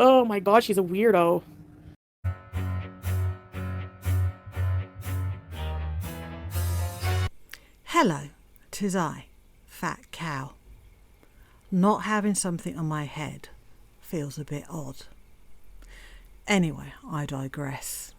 Oh my god, she's a weirdo. Hello, 'tis I, Fat Cow. Not having something on my head feels a bit odd. Anyway, I digress.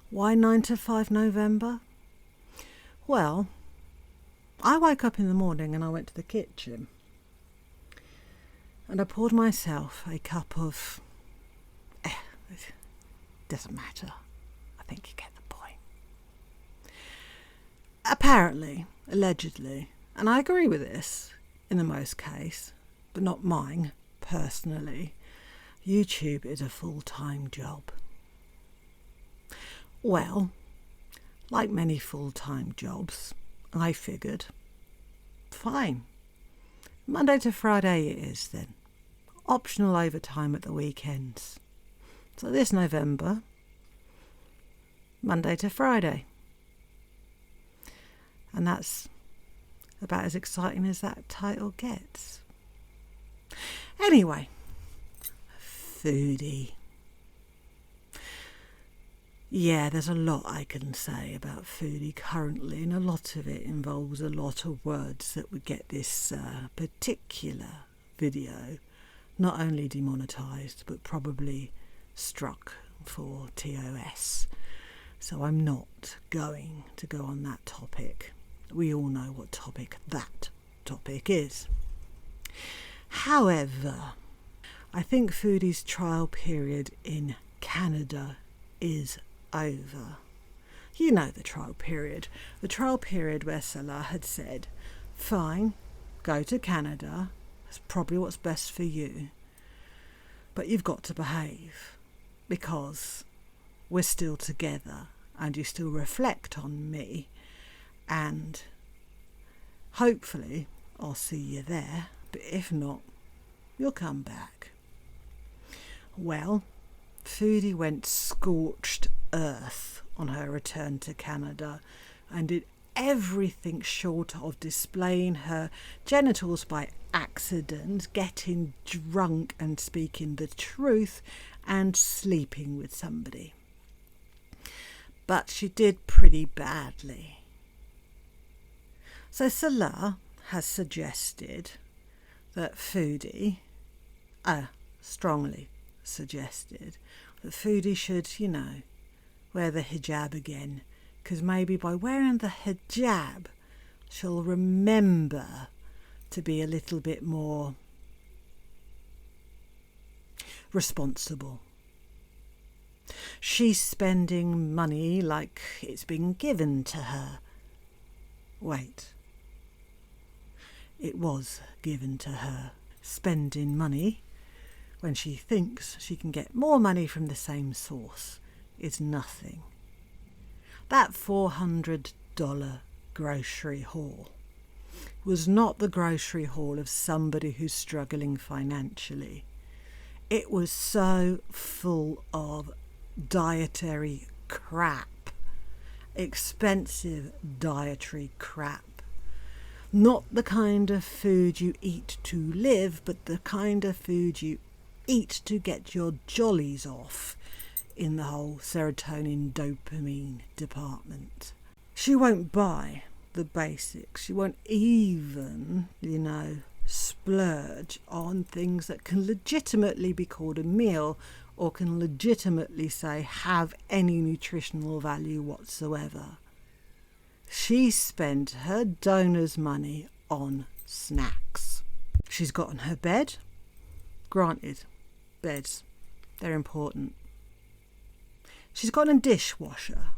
Why 9 to 5 November? Well, I woke up in the morning and I went to the kitchen and I poured myself a cup of... it doesn't matter. I think you get the point. Apparently, allegedly, and I agree with this in the most case, but not mine personally, YouTube is a full-time job. Well, like many full-time jobs, I figured, fine, Monday to Friday it is then. Optional overtime at the weekends. So this November, Monday to Friday. And that's about as exciting as that title gets. Anyway, foodie. Yeah, there's a lot I can say about foodie currently, and a lot of it involves a lot of words that would get this particular video not only demonetised, but probably struck for TOS. So I'm not going to go on that topic. We all know what topic that topic is. However, I think foodie's trial period in Canada is over. You know the trial period. The trial period where Salah had said, fine, go to Canada. That's probably what's best for you. But you've got to behave because we're still together and you still reflect on me. And hopefully I'll see you there. But if not, you'll come back. Well, foodie went scorched earth on her return to Canada and did everything short of displaying her genitals by accident, getting drunk and speaking the truth, and sleeping with somebody. But she did pretty badly. So Salah has suggested that foodie, strongly suggested, that foodie should, wear the hijab again, because maybe by wearing the hijab she'll remember to be a little bit more responsible. She's spending money like it's been given to her. Wait. It was given to her. Spending money when she thinks she can get more money from the same source is nothing. That $400 grocery haul was not the grocery haul of somebody who's struggling financially. It was so full of dietary crap, expensive dietary crap. Not the kind of food you eat to live, but the kind of food you eat to get your jollies off in the whole serotonin dopamine department. She won't buy the basics. She won't even, splurge on things that can legitimately be called a meal or can legitimately say have any nutritional value whatsoever. She spent her donor's money on snacks. She's gotten her bed. Granted, beds, they're important. She's got a dishwasher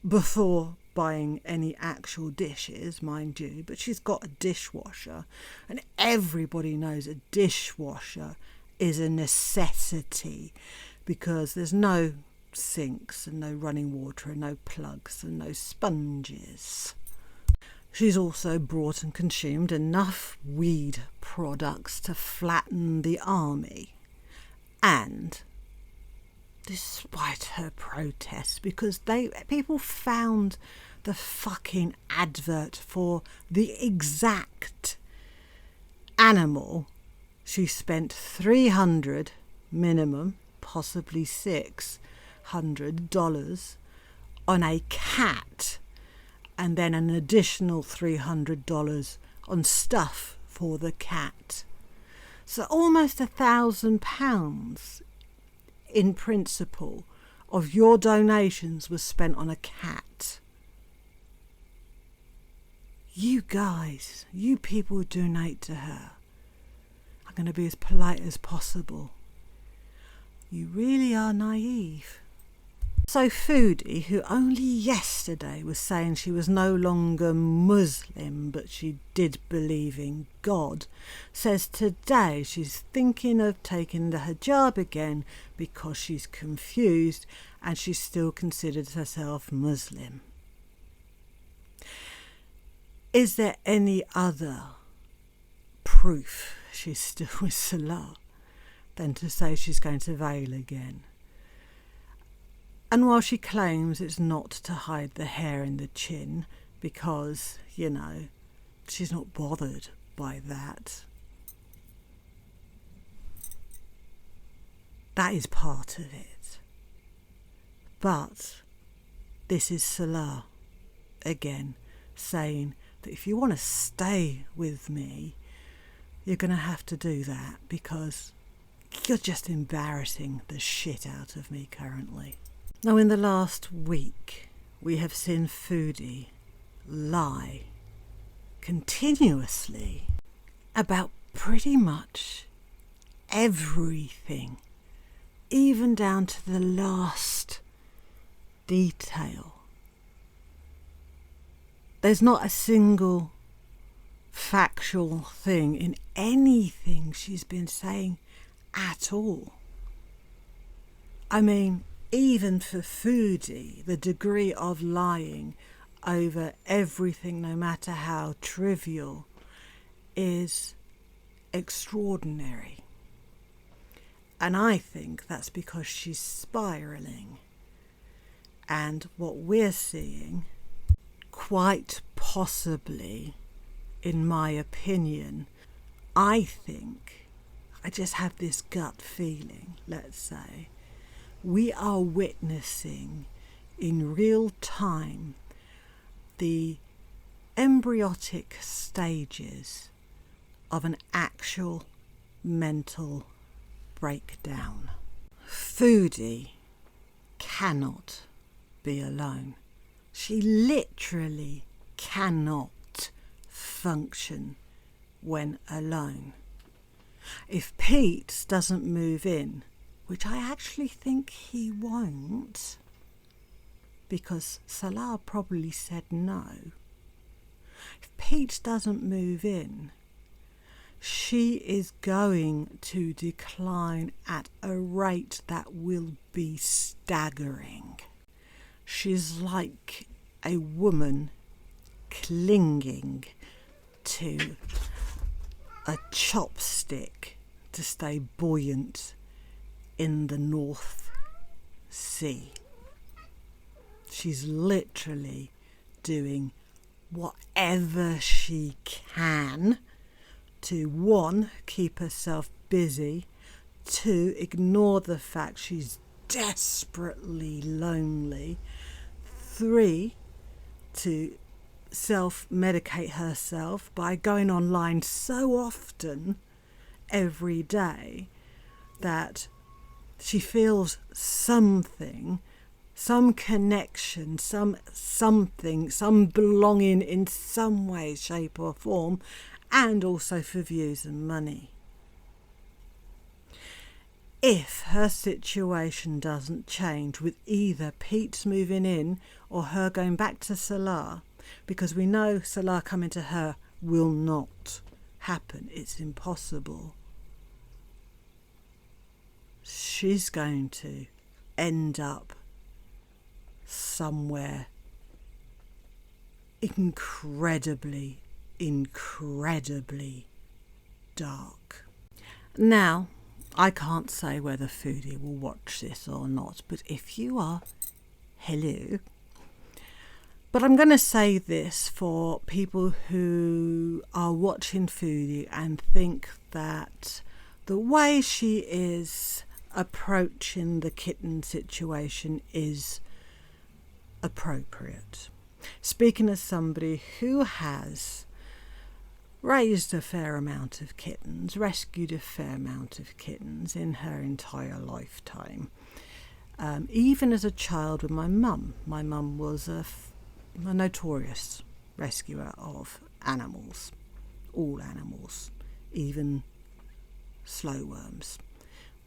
before buying any actual dishes, mind you, but she's got a dishwasher, and everybody knows a dishwasher is a necessity because there's no sinks and no running water and no plugs and no sponges. She's also brought and consumed enough weed products to flatten the army. And despite her protests, because people found the fucking advert for the exact animal she spent $300 minimum, possibly $600 on a cat, and then an additional $300 on stuff for the cat. So almost £1,000 in principle of your donations was spent on a cat. You guys, you people who donate to her, I'm going to be as polite as possible. You really are naive. So Foodie, who only yesterday was saying she was no longer Muslim but she did believe in God, says today she's thinking of taking the hijab again because she's confused and she still considers herself Muslim. Is there any other proof she's still with Salah than to say she's going to veil again? And while she claims it's not to hide the hair in the chin because, she's not bothered by that, that is part of it. But this is Salah again saying that if you want to stay with me, you're going to have to do that because you're just embarrassing the shit out of me currently. Now, in the last week, we have seen Foodie lie continuously about pretty much everything, even down to the last detail. There's not a single factual thing in anything she's been saying at all. I mean, even for Foodie, the degree of lying over everything, no matter how trivial, is extraordinary. And I think that's because she's spiralling. And what we're seeing, quite possibly, in my opinion, I just have this gut feeling, let's say, we are witnessing in real time the embryotic stages of an actual mental breakdown. Foodie cannot be alone. She literally cannot function when alone. If Pete doesn't move in, which I actually think he won't, because Salah probably said no. If Pete doesn't move in, she is going to decline at a rate that will be staggering. She's like a woman clinging to a chopstick to stay buoyant in the North Sea. She's literally doing whatever she can to, one, keep herself busy, two, ignore the fact she's desperately lonely, three, to self-medicate herself by going online so often every day that she feels something, some connection, something, some belonging in some way, shape or form, and also for views and money. If her situation doesn't change with either Pete's moving in or her going back to Salah, because we know Salah coming to her will not happen, it's impossible, she's going to end up somewhere incredibly dark. Now, I can't say whether Foodie will watch this or not, but if you are, hello. But I'm going to say this for people who are watching Foodie and think that the way she is approaching the kitten situation is appropriate. Speaking as somebody who has raised a fair amount of kittens, rescued a fair amount of kittens in her entire lifetime. Even as a child with my mum. My mum was a notorious rescuer of animals. All animals. Even slow worms.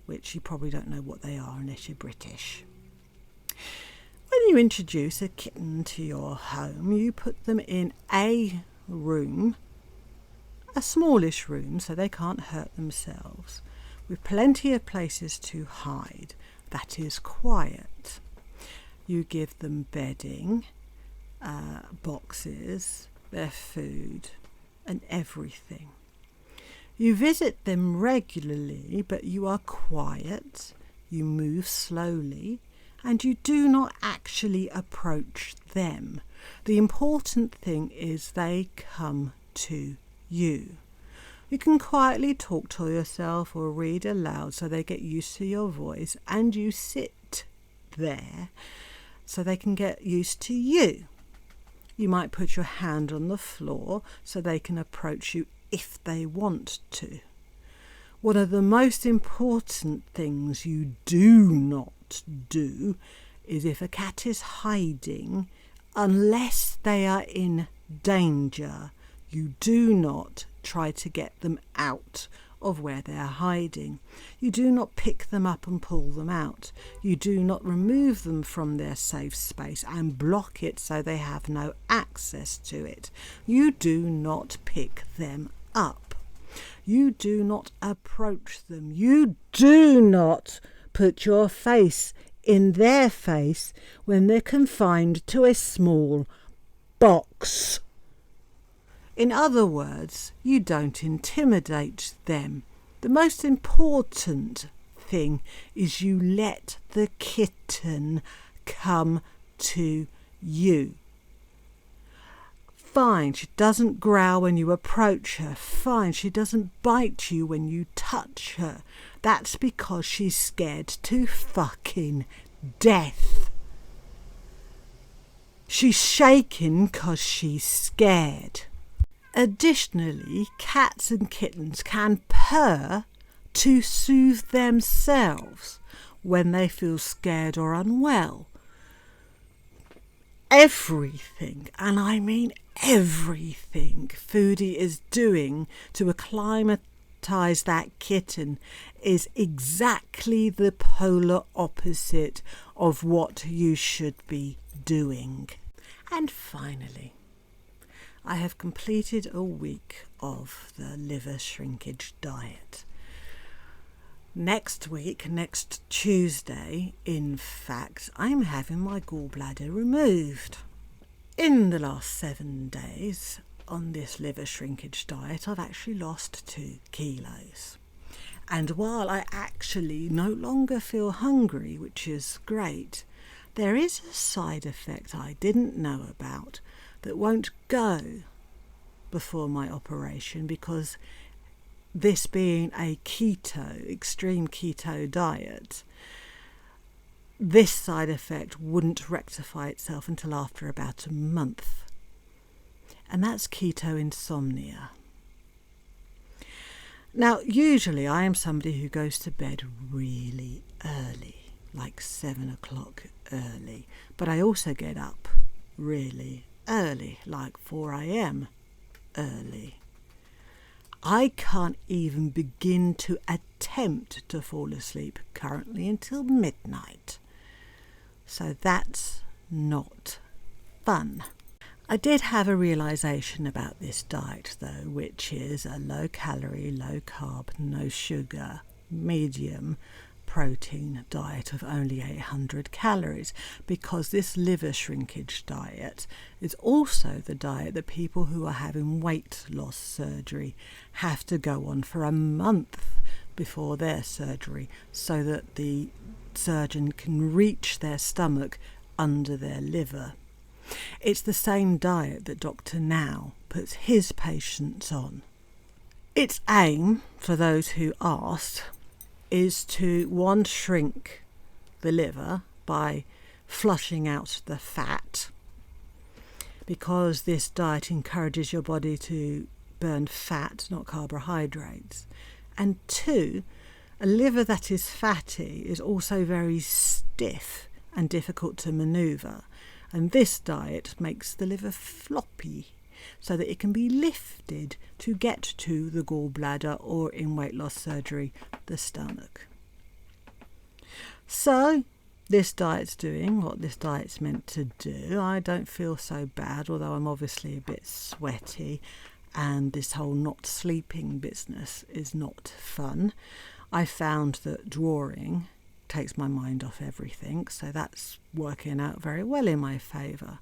Which you probably don't know what they are unless you're British. When you introduce a kitten to your home, you put them in a room, a smallish room so they can't hurt themselves, with plenty of places to hide. That is quiet. You give them bedding, boxes, their food, and everything. You visit them regularly, but you are quiet, you move slowly, and you do not actually approach them. The important thing is they come to you. You can quietly talk to yourself or read aloud so they get used to your voice, and you sit there so they can get used to you. You might put your hand on the floor so they can approach you if they want to. One of the most important things you do not do is if a cat is hiding, unless they are in danger, you do not try to get them out of where they are hiding. You do not pick them up and pull them out. You do not remove them from their safe space and block it so they have no access to it. You do not pick them up. You do not approach them. You do not put your face in their face when they're confined to a small box. In other words, you don't intimidate them. The most important thing is you let the kitten come to you. Fine, she doesn't growl when you approach her. Fine, she doesn't bite you when you touch her. That's because she's scared to fucking death. She's shaking because she's scared. Additionally, cats and kittens can purr to soothe themselves when they feel scared or unwell. Everything, and I mean everything, Foodie is doing to acclimatise that kitten is exactly the polar opposite of what you should be doing. And finally, I have completed a week of the liver shrinkage diet. Next week, next Tuesday, in fact, I'm having my gallbladder removed. In the last 7 days on this liver shrinkage diet, I've actually lost 2 kilos. And while I actually no longer feel hungry, which is great, there is a side effect I didn't know about that won't go before my operation, because this being a extreme keto diet, this side effect wouldn't rectify itself until after about a month. And that's keto insomnia. Now, usually I am somebody who goes to bed really early, like 7 o'clock early, but I also get up really early, like 4 a.m. early. I can't even begin to attempt to fall asleep currently until midnight. So that's not fun. I did have a realisation about this diet though, which is a low calorie, low carb, no sugar, medium protein diet of only 800 calories, because this liver shrinkage diet is also the diet that people who are having weight loss surgery have to go on for a month before their surgery, so that the surgeon can reach their stomach under their liver. It's the same diet that Dr. Now puts his patients on. Its aim, for those who asked, is to, one, shrink the liver by flushing out the fat, because this diet encourages your body to burn fat, not carbohydrates. And two, a liver that is fatty is also very stiff and difficult to manoeuvre. And this diet makes the liver floppy so that it can be lifted to get to the gallbladder, or in weight loss surgery, the stomach. So this diet's doing what this diet's meant to do. I don't feel so bad, although I'm obviously a bit sweaty, and this whole not sleeping business is not fun. I found that drawing takes my mind off everything, so that's working out very well in my favour.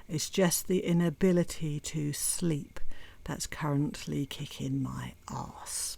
It's just the inability to sleep that's currently kicking my arse.